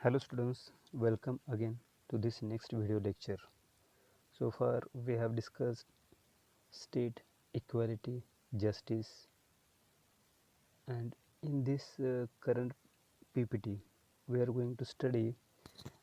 Hello students, welcome again to this next video lecture. So far we have discussed state, equality, justice, and in this current PPT we are going to study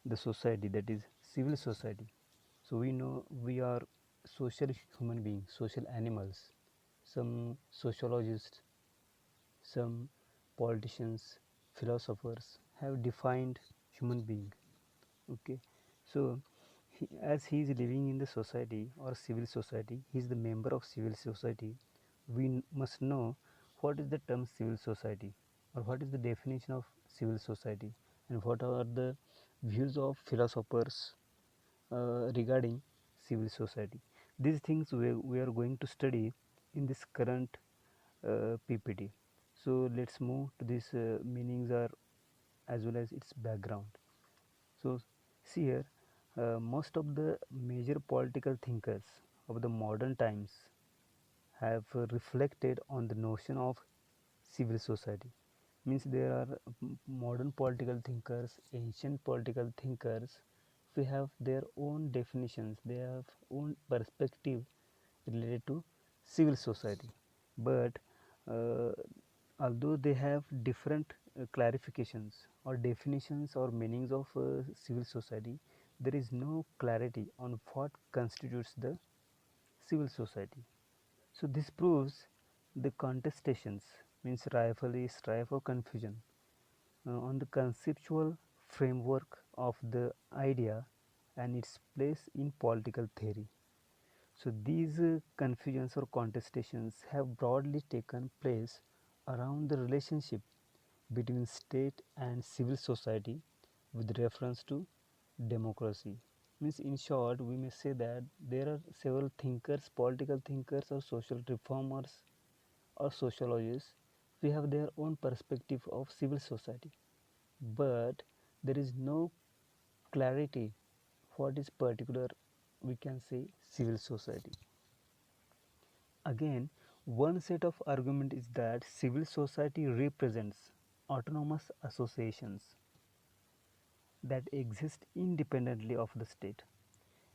the society, that is civil society. So we know we are social human beings, social animals. Some sociologists, some politicians, philosophers have defined human being. Okay, so as he is living in the society or civil society, he is the member of civil society. We must know what is the term civil society, or what is the definition of civil society, and what are the views of philosophers regarding civil society. These things we are going to study in this current PPT. So let's move to this meanings are as well as its background. So see here, most of the major political thinkers of the modern times have reflected on the notion of civil society. Means there are modern political thinkers, ancient political thinkers. They have their own definitions. They have own perspective related to civil society. But uh, although they have different clarifications or definitions or meanings of civil society, there is no clarity on what constitutes the civil society. So this proves the contestations, means rivalry, strife or confusion on the conceptual framework of the idea and its place in political theory. So these confusions or contestations have broadly taken place around the relationship between state and civil society with reference to democracy. Means in short, we may say that there are several thinkers, political thinkers or social reformers or sociologists. We have their own perspective of civil society, but there is no clarity what is particular, we can say, civil society. Again, one set of argument is that civil society represents autonomous associations that exist independently of the state.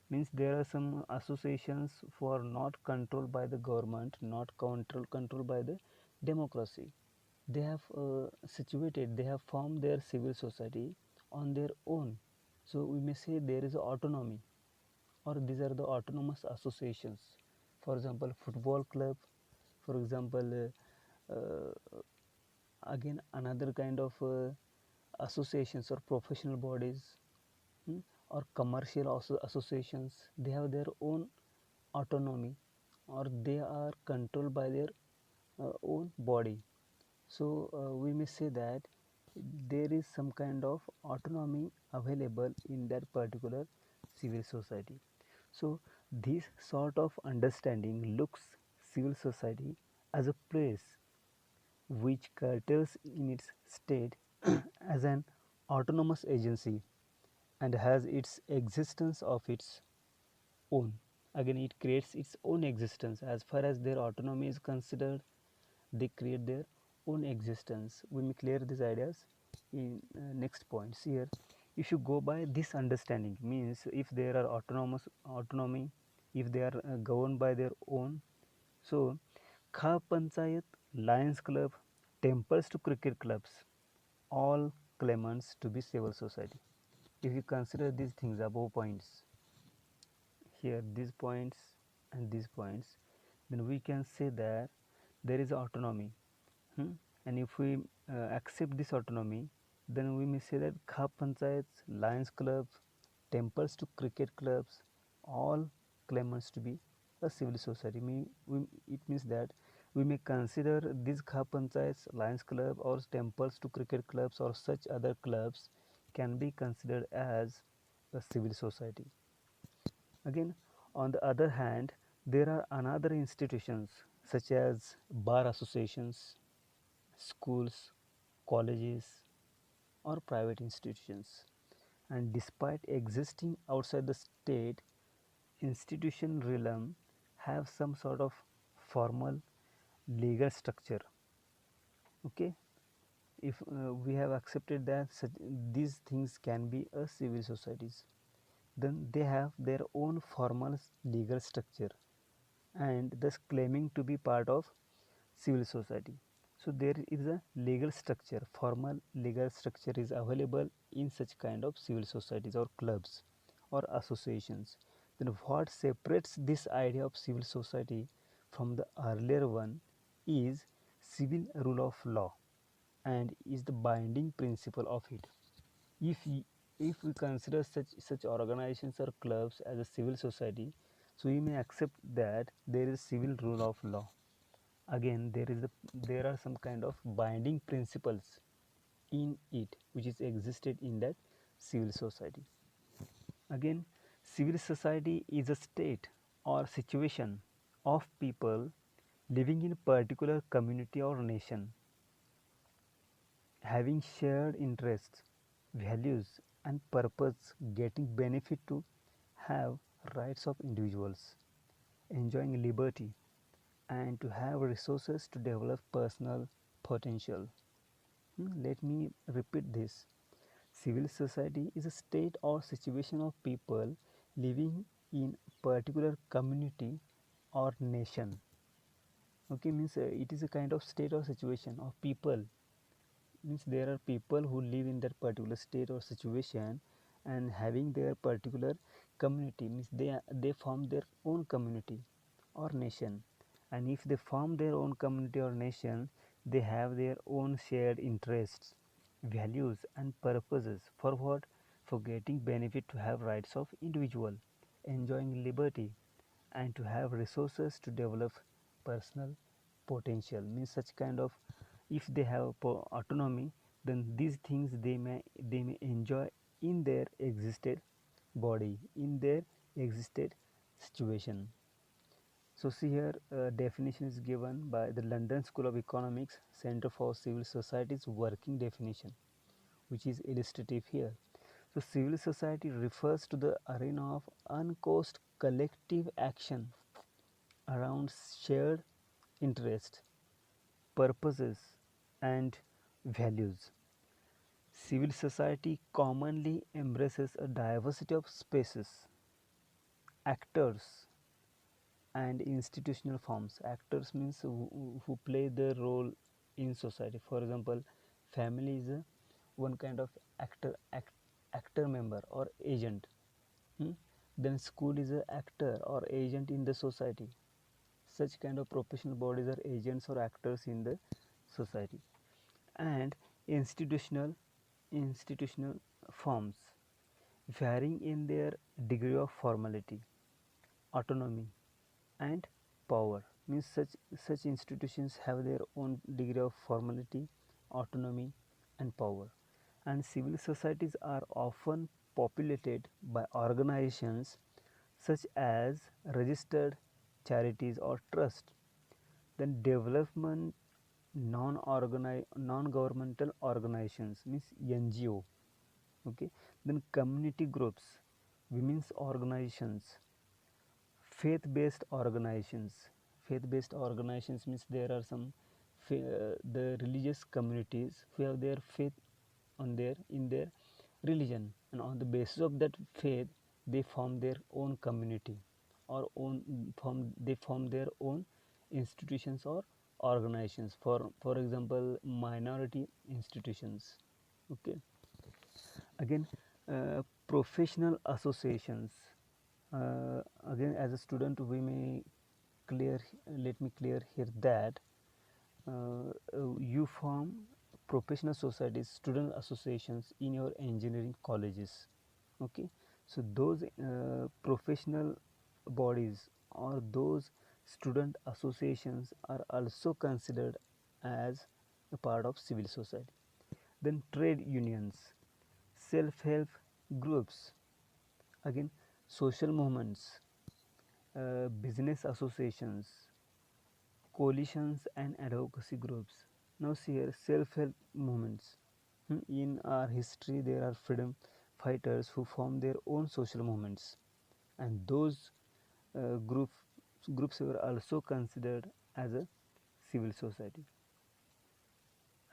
Means there are some associations for not controlled by the government, not controlled by the democracy. They have they have formed their civil society on their own. So we may say there is autonomy, or these are the autonomous associations. For example, football club, for example, again another kind of associations or professional bodies, hmm, or commercial associations. They have their own autonomy, or they are controlled by their own body. So we may say that there is some kind of autonomy available in that particular civil society. So this sort of understanding looks civil society as a place which curtails in its state as an autonomous agency and has its existence of its own. Again, it creates its own existence. As far as their autonomy is considered, they create their own existence. We may clear these ideas in next points. Here, if you go by this understanding, means if there are autonomy, if they are governed by their own, so Kha Panchayat, Lions Club, temples to cricket clubs, all claimants to be civil society. If you consider these things above points, here these points and these points, then we can say that there is autonomy. Hmm? And if we accept this autonomy, then we may say that Kha Panchayats, Lions clubs, temples to cricket clubs, all claimants to be a civil society. It means that we may consider these Kha Panchayats, Lions club or temples to cricket clubs or such other clubs can be considered as a civil society. Again, on the other hand, there are another institutions such as bar associations, schools, colleges, or private institutions. And despite existing outside the state, institution realm have some sort of formal legal structure. Okay, if we have accepted that these things can be a civil societies, then they have their own formal legal structure and thus claiming to be part of civil society. So there is a legal structure, formal legal structure is available in such kind of civil societies or clubs or associations. Then what separates this idea of civil society from the earlier one is civil rule of law and is the binding principle of it. If we, if we consider such organizations or clubs as a civil society, so we may accept that there is civil rule of law. Again, there are some kind of binding principles in it which is existed in that civil society. Again, civil society is a state or situation of people living in a particular community or nation, having shared interests, values, and purpose, getting benefit to have rights of individuals, enjoying liberty, and to have resources to develop personal potential. Let me repeat this. Civil society is a state or situation of people living in a particular community or nation. Okay, means it is a kind of state or situation of people, means there are people who live in that particular state or situation and having their particular community, means they form their own community or nation, and if they form their own community or nation, they have their own shared interests, values, and purposes. For what? For getting benefit, to have rights of individual, enjoying liberty, and to have resources to develop personal potential. Means such kind of, if they have autonomy, then these things they may enjoy in their existed body, in their existed situation. So see here, definition is given by the London School of Economics Center for Civil Society's working definition, which is illustrative here. So civil society refers to the arena of uncaused collective action around shared interests, purposes, and values. Civil society commonly embraces a diversity of spaces, actors, and institutional forms. Actors means who play the role in society. For example, family is one kind of actor member or agent. Hmm? Then school is an actor or agent in the society. Such kind of professional bodies are agents or actors in the society. And institutional forms, varying in their degree of formality, autonomy, and power. Means such institutions have their own degree of formality, autonomy, and power. And civil societies are often populated by organizations such as registered charities or trust, then development non-governmental organizations, means NGO. Okay, then community groups, women's organizations, faith-based organizations means there are some the religious communities who have their faith on their in their religion, and on the basis of that faith they form their own community or they form their own institutions or organizations. For example, minority institutions. Okay, again, professional associations. Again, as a student, we may clear let me clear here that you form professional societies, student associations in your engineering colleges. Okay, so those professional bodies or those student associations are also considered as a part of civil society. Then trade unions, self-help groups, again social movements, business associations, coalitions, and advocacy groups. Now see here, self-help movements. In our history there are freedom fighters who formed their own social movements, and those groups were also considered as a civil society.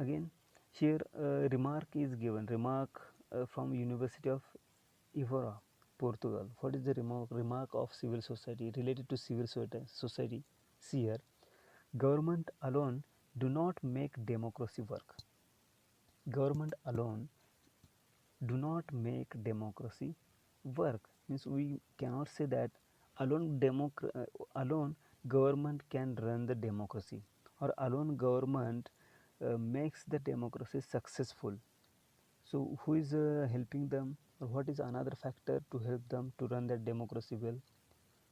Again, Here a remark is given, remark from University of Evora, Portugal. What is the remark? Remark of civil society related to civil society. See here, government alone do not make democracy work. Government alone do not make democracy work. Means we cannot say that alone government can run the democracy, or alone government makes the democracy successful. So who is helping them, or what is another factor to help them to run that democracy well?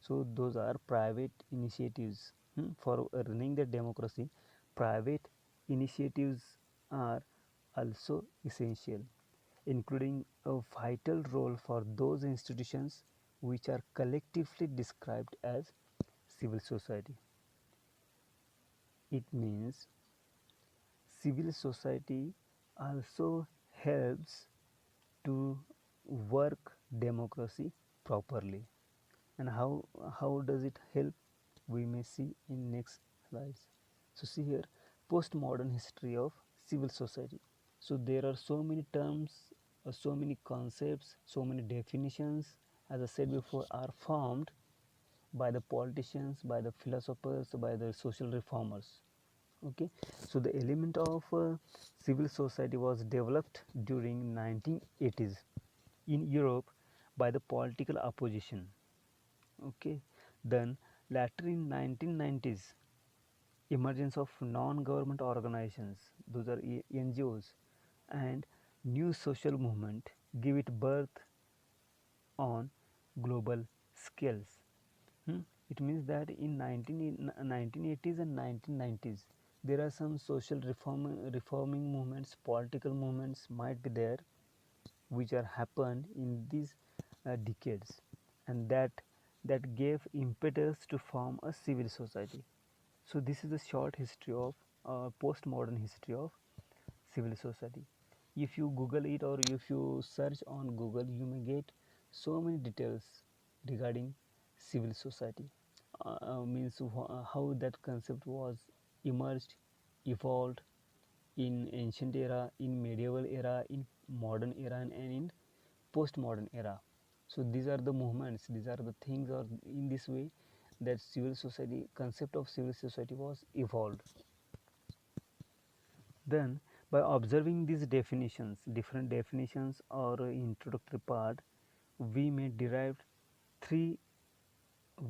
So those are private initiatives. For running the democracy, private initiatives are also essential, including a vital role for those institutions which are collectively described as civil society. It means civil society also helps to work democracy properly. And how does it help, we may see in next slides. So see here, postmodern history of civil society. So there are so many terms, so many concepts, so many definitions, as I said before, are formed by the politicians, by the philosophers, by the social reformers. Okay, so the element of civil society was developed during 1980s in Europe by the political opposition. Okay, then later in 1990s, emergence of non-government organizations, those are NGOs, and new social movement give it birth on global scales. Hmm? It means that in 1980s and 1990s, there are some social reforming movements, political movements might be there, which are happened in these decades, and that gave impetus to form a civil society. So this is a short history of postmodern history of civil society. If you Google it, or if you search on Google, you may get so many details regarding civil society. Means how that concept was emerged, evolved in ancient era, in medieval era, in modern era, and in postmodern era. So these are the movements, these are the things, or in this way that civil society, concept of civil society was evolved. Then by observing these definitions, different definitions or introductory part, we may derive three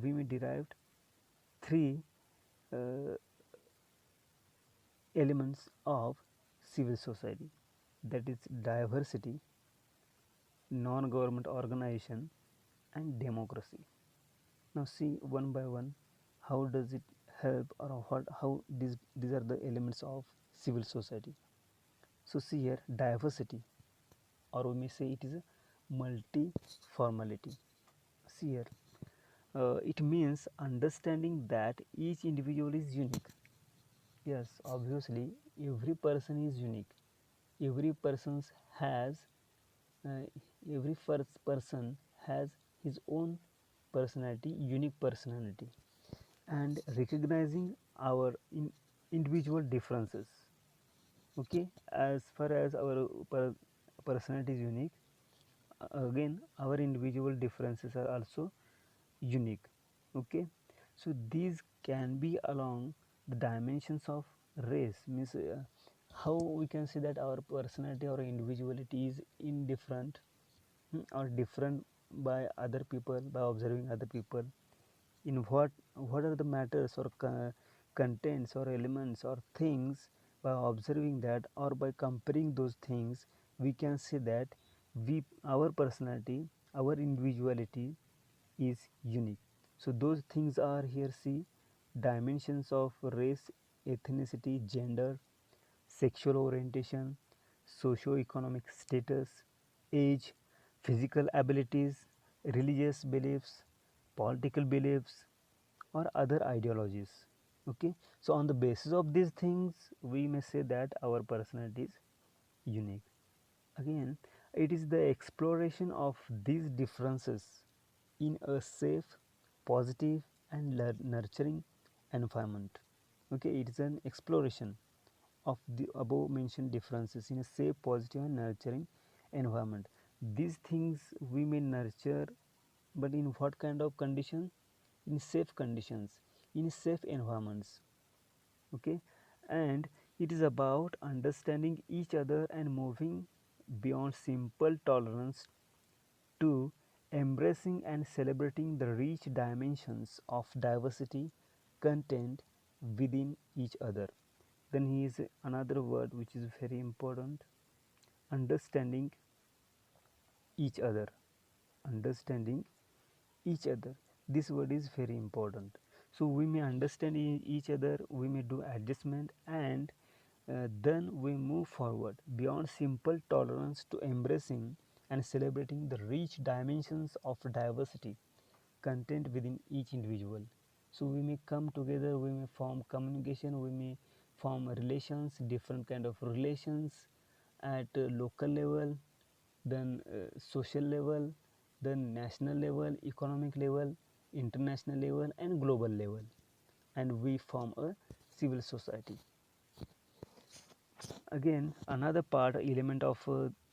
we may derive three uh, elements of civil society, that is diversity, non-government organization, and democracy. Now see one by one how does it help, or what, how these are the elements of civil society. So see here, diversity, or we may say it is a multi-formality. See here, it means understanding that each individual is unique. Yes, obviously every person is unique. Every person has uh, every first person has his own personality, unique personality, and recognizing our individual differences. Okay, as far as our personality is unique, again our individual differences are also unique. Okay, so these can be along the dimensions of race. Means how we can say that our personality or individuality is indifferent, or different by other people, by observing other people. In what are the matters, or contents, or elements, or things, by observing that, or by comparing those things, we can say that our personality, our individuality is unique. So those things are here. See, dimensions of race, ethnicity, gender, sexual orientation, socio-economic status, age, physical abilities, religious beliefs, political beliefs, or other ideologies. Okay, so on the basis of these things, we may say that our personality is unique. Again, it is the exploration of these differences in a safe, positive, and nurturing environment. Okay, it is an exploration of the above mentioned differences in a safe, positive and nurturing environment. These things we may nurture, but in what kind of condition? In safe conditions, in safe environments. Okay, and it is about understanding each other and moving beyond simple tolerance to embracing and celebrating the rich dimensions of diversity contained within each other. Then he is another word which is very important: understanding each other. Understanding each other. This word is very important. So we may understand each other, we may do adjustment, and then we move forward beyond simple tolerance to embracing and celebrating the rich dimensions of diversity content within each individual. So we may come together, we may form communication, we may form relations, different kind of relations at local level, then social level, then national level, economic level, international level and global level, and we form a civil society. Again, another part element of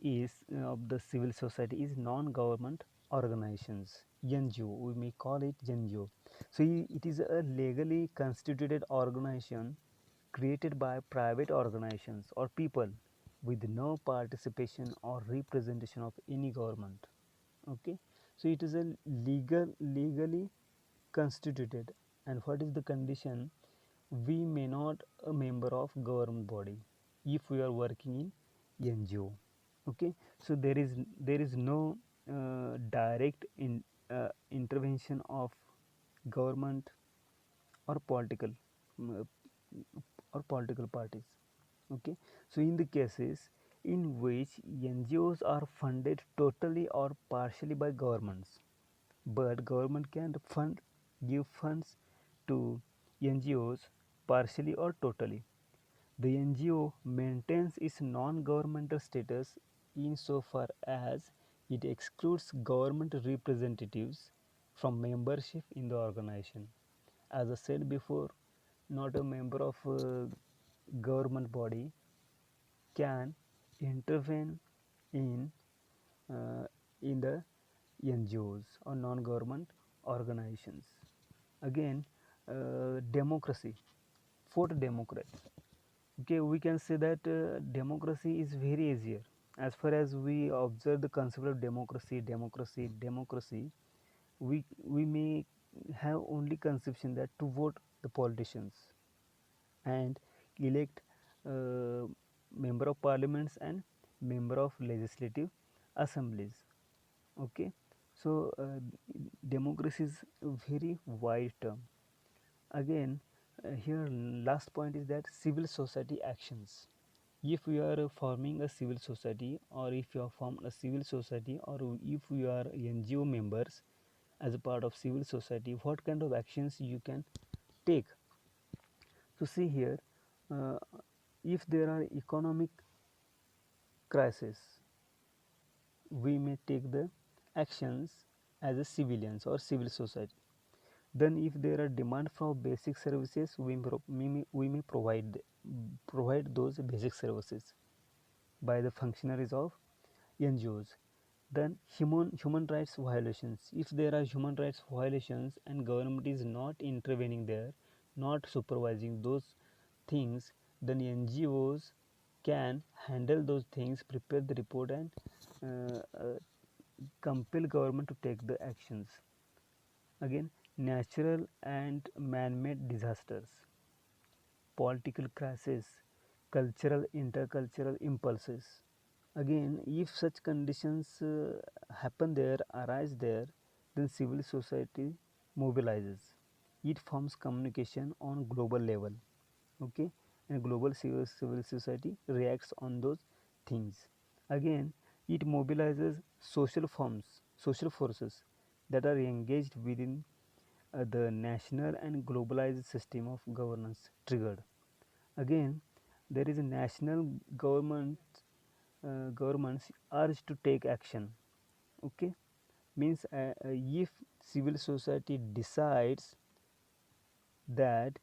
is of the civil society is non-government organizations, NGO. We may call it NGO. So it is a legally constituted organization created by private organizations or people with no participation or representation of any government. Okay, so it is a legally constituted. And what is the condition? We may not a member of government body if we are working in NGO. Okay, so there is no direct intervention of government or uh, political parties. Okay, so in the cases in which NGOs are funded totally or partially by governments, but government can give funds to NGOs partially or totally. The NGO maintains its non-governmental status insofar as it excludes government representatives from membership in the organization. As I said before, not a member of a government body can intervene in uh, in the NGOs or non-government organizations. Again, democracy, fourth democrat. Okay, we can say that democracy is very easier. As far as we observe the concept of democracy, we may have only conception that to vote the politicians and elect uh, member of parliaments and member of legislative assemblies. Okay, so democracy is a very wide term. Again, here last point is that civil society actions. If we are forming a civil society, or if you are formed a civil society, or if you are NGO members as a part of civil society, what kind of actions you can take? So see here, uh, if there are economic crisis, we may take the actions as a civilians or civil society. Then if there are demand for basic services, we may provide those basic services by the functionaries of NGOs. Then human rights violations. If there are human rights violations and government is not intervening there, not supervising those things, then NGOs can handle those things, prepare the report and compel government to take the actions. Again, natural and man-made disasters, political crises, cultural intercultural impulses. Again, if such conditions happen there, arise there, then civil society mobilizes. It forms communication on global level. Okay, and global civil society reacts on those things. Again, it mobilizes social forces that are engaged within the national and globalized system of governance triggered. Again, there is a national governments urged to take action. Okay, means if civil society decides that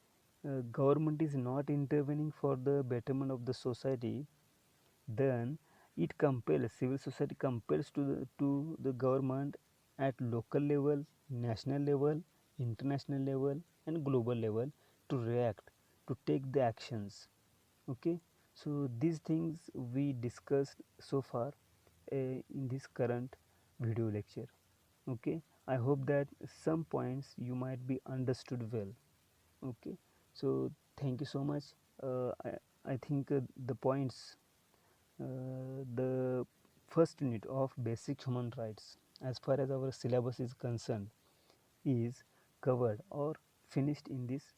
government is not intervening for the betterment of the society, then it compels, civil society compels to the government at local level, national level, international level and global level to react, to take the actions. Okay, so these things we discussed so far in this current video lecture. Okay, I hope that some points you might be understood well. Okay, so thank you so much. I think the points, the first unit of basic human rights as far as our syllabus is concerned is covered or finished in this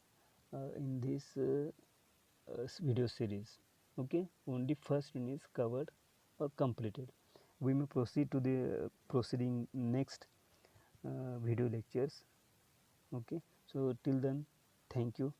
video series. Okay, only first unit is covered or completed. We may proceed to the proceeding next video lectures. Okay, so till then, thank you.